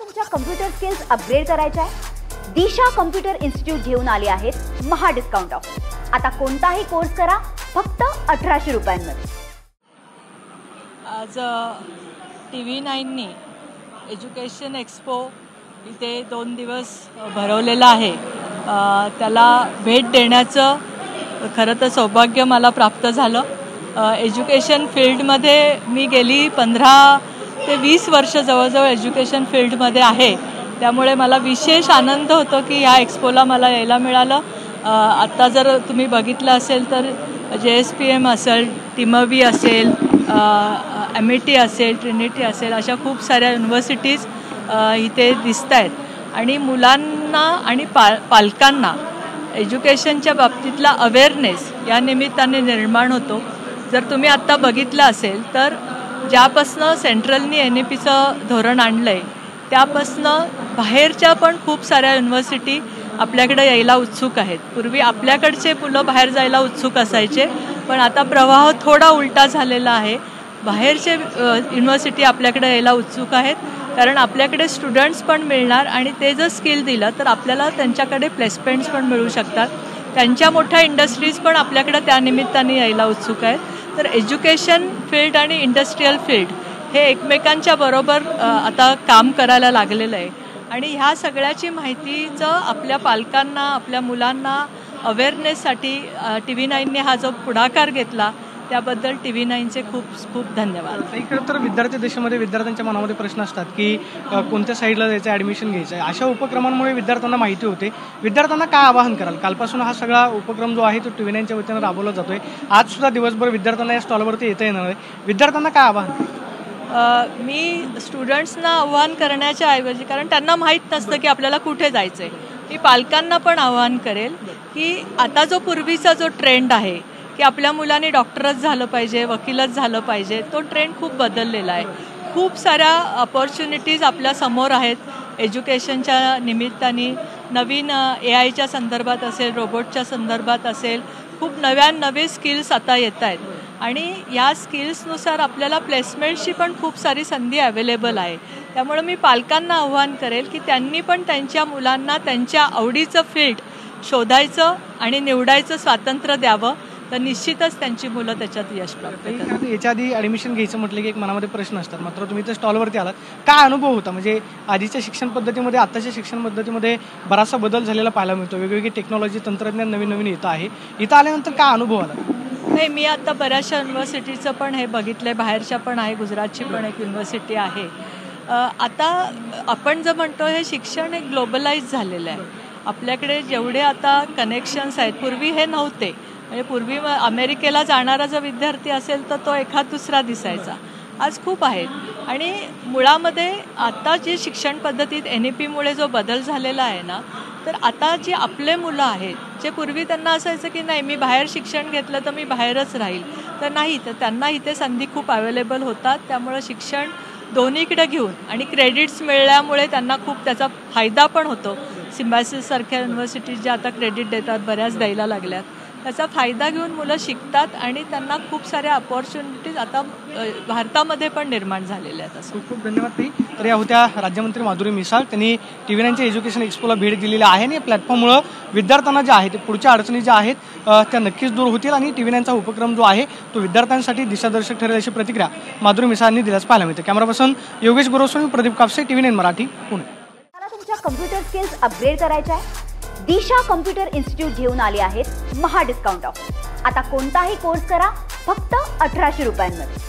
तुमच्या computer skills upgrade करायच्या आहे? दिशा कम्प्युटर इन्स्टिट्यूट घेऊन आले आहेत महा डिस्काउंट ऑफर। आता कोणताही कोर्स करा फक्त 1800 रुपयांमध्ये। आज TV9नी एज्युकेशन एक्सपो इथे 2 दिवस भरवलेला आहे। त्याला भेट देण्याचं खरं तर सौभाग्य मला प्राप्त झालं। एज्युकेशन फील्डमध्ये मी गेली 15 ते 20 वर्ष जवळजवळ एज्युकेशन फील्डमध्ये आहे, त्यामुळे मला विशेष आनंद होतो की या एक्सपोला मला यायला मिळालं। आत्ता जर तुम्ही बघितलं असेल तर JSPM असेल, टिमवी असेल, MIT असेल, ट्रिनिटी असेल, अशा खूप साऱ्या युनिव्हर्सिटीज इथे दिसत आहेत आणि मुलांना आणि पालकांना एज्युकेशनच्या बाबतीतला अवेअरनेस या निमित्ताने निर्माण होतो। जर तुम्ही आत्ता बघितलं असेल तर ज्यापासनं सेंट्रलनी NEPचं धोरण आणलं आहे त्यापासनं बाहेरच्या पण खूप साऱ्या युनिव्हर्सिटी आपल्याकडे यायला उत्सुक आहेत। पूर्वी आपल्याकडचे मुलं बाहेर जायला उत्सुक असायचे, पण आता प्रवाह थोडा उलटा झालेला आहे। बाहेरचे युनिव्हर्सिटी आपल्याकडे यायला उत्सुक आहेत, कारण आपल्याकडे स्टुडंट्स पण मिळणार आणि ते जर स्किल दिलं तर आपल्याला त्यांच्याकडे प्लेसमेंट्स पण मिळू शकतात। त्यांच्या मोठ्या इंडस्ट्रीज पण आपल्याकडे त्या निमित्ताने यायला उत्सुक आहेत। तर एज्युकेशन फील्ड आणि इंडस्ट्रियल फील्ड हे एकमेकांच्या बरोबर आता काम करायला लागलेलं आहे आणि ह्या सगळ्याची माहितीचं आपल्या पालकांना, आपल्या मुलांना अवेअरनेससाठी TV9ने हा जो पुढाकार घेतला त्याबद्दल TV9चे खूप खूप धन्यवाद। खरं तर विद्यार्थी देशामध्ये विद्यार्थ्यांच्या मनामध्ये प्रश्न असतात की कोणत्या साईडला जायचं, ॲडमिशन घ्यायचं आहे। अशा उपक्रमांमुळे विद्यार्थ्यांना माहिती होते। विद्यार्थ्यांना काय आवाहन कराल? कालपासून हा सगळा उपक्रम जो आहे तो TV9च्या वतीनं राबवला जातोय। आज सुद्धा दिवसभर विद्यार्थ्यांना या स्टॉलवरती येता येणार आहे। विद्यार्थ्यांना काय आवाहन? मी स्टुडंट्सना आव्हान करण्याच्या ऐवजी, कारण त्यांना माहीत नसतं की आपल्याला कुठे जायचं आहे, मी पालकांना पण आव्हान करेल की आता जो पूर्वीचा जो ट्रेंड आहे की आपल्या मुलांनी डॉक्टरच झालं पाहिजे, वकीलच झालं पाहिजे, तो ट्रेंड खूप बदललेला आहे। खूप साऱ्या अपॉर्च्युनिटीज आपल्या समोर आहेत एज्युकेशनच्या निमित्ताने। नवीन AIच्या संदर्भात असेल, रोबोटच्या संदर्भात असेल, खूप नवे स्किल्स आता येत आहेत आणि या स्किल्सनुसार आपल्याला प्लेसमेंटची पण खूप सारी संधी अवेलेबल आहे। त्यामुळे मी पालकांना आव्हान करेल की त्यांनी पण त्यांच्या मुलांना त्यांच्या आवडीचं फील्ड शोधायचं आणि निवडायचं स्वातंत्र्य द्यावं, तर निश्चितच त्यांची मुलं त्याच्यात यश प्राप्त करतात। याच्या आधी ॲडमिशन घ्यायचं म्हटलं की एक मनामध्ये प्रश्न असतात, मात्र तुम्ही तर स्टॉलवरती आलात, काय अनुभव होता? म्हणजे आधीच्या शिक्षण पद्धतीमध्ये आताच्या शिक्षण पद्धतीमध्ये बराचसा बदल झालेला पाहायला मिळतो। वेगवेगळी टेक्नॉलॉजी, तंत्रज्ञान नवीन येतं आहे। इथं आल्यानंतर काय अनुभव आला? नाही, मी आता बऱ्याचशा युनिव्हर्सिटीचं पण हे बघितलं आहे, बाहेरच्या पण आहे, गुजरातची पण एक युनिव्हर्सिटी आहे। आता आपण जर म्हणतो हे शिक्षण एक ग्लोबलाइज झालेलं आहे। आपल्याकडे जेवढे आता कनेक्शन्स आहेत, पूर्वी हे नव्हते। म्हणजे पूर्वी अमेरिकेला जाणारा जो विद्यार्थी असेल तर तो एखाद दुसरा दिसायचा, आज खूप आहेत। आणि मुळामध्ये आता जे शिक्षण पद्धतीत NEPमुळे जो बदल झालेला आहे ना, तर आता जी आपले मुलं आहेत, जे पूर्वी त्यांना असायचं की नाही मी बाहेर शिक्षण घेतलं तर मी बाहेरच राहील, तर नाही, तर त्यांना इथे संधी खूप अवेलेबल होतात। त्यामुळे शिक्षण दोन्हीकडे घेऊन आणि क्रेडिट्स मिळाल्यामुळे त्यांना खूप त्याचा फायदा पण होतो। सिम्बायसिस सारख्या युनिव्हर्सिटीज ज्या आता क्रेडिट देतात, बऱ्याच द्यायला लागल्यात, त्याचा फायदा घेऊन मुलं शिकतात आणि त्यांना खूप साऱ्या अपॉर्च्युनिटीज आता भारतामध्ये पण निर्माण झालेल्या आहेत। खूप खूप धन्यवाद ताई। तर या होत्या राज्यमंत्री माधुरी मिसाळ, त्यांनी TV9च्या एज्युकेशन एक्सपोला भेट दिलेली आहे आणि या प्लॅटफॉर्ममुळे विद्यार्थ्यांना ज्या आहेत पुढच्या अडचणी ज्या आहेत त्या नक्कीच दूर होतील आणि TV9चा उपक्रम जो आहे तो विद्यार्थ्यांसाठी दिशादर्शक ठरेल अशी प्रतिक्रिया माधुरी मिसाळांनी दिल्यास पाहायला मिळते। Camera person Yogesh Goroswami, Pradeep Kapse, TV9 Marathi, Pune. तुमच्या कम्प्युटर स्किल्स अपग्रेड करायच्या आहे? दिशा कम्प्युटर इन्स्टिट्यूट घेऊन आले आहेत महा डिस्काउंट ऑफर। आता कोणताही कोर्स करा फक्त 1800 रुपयांमध्ये।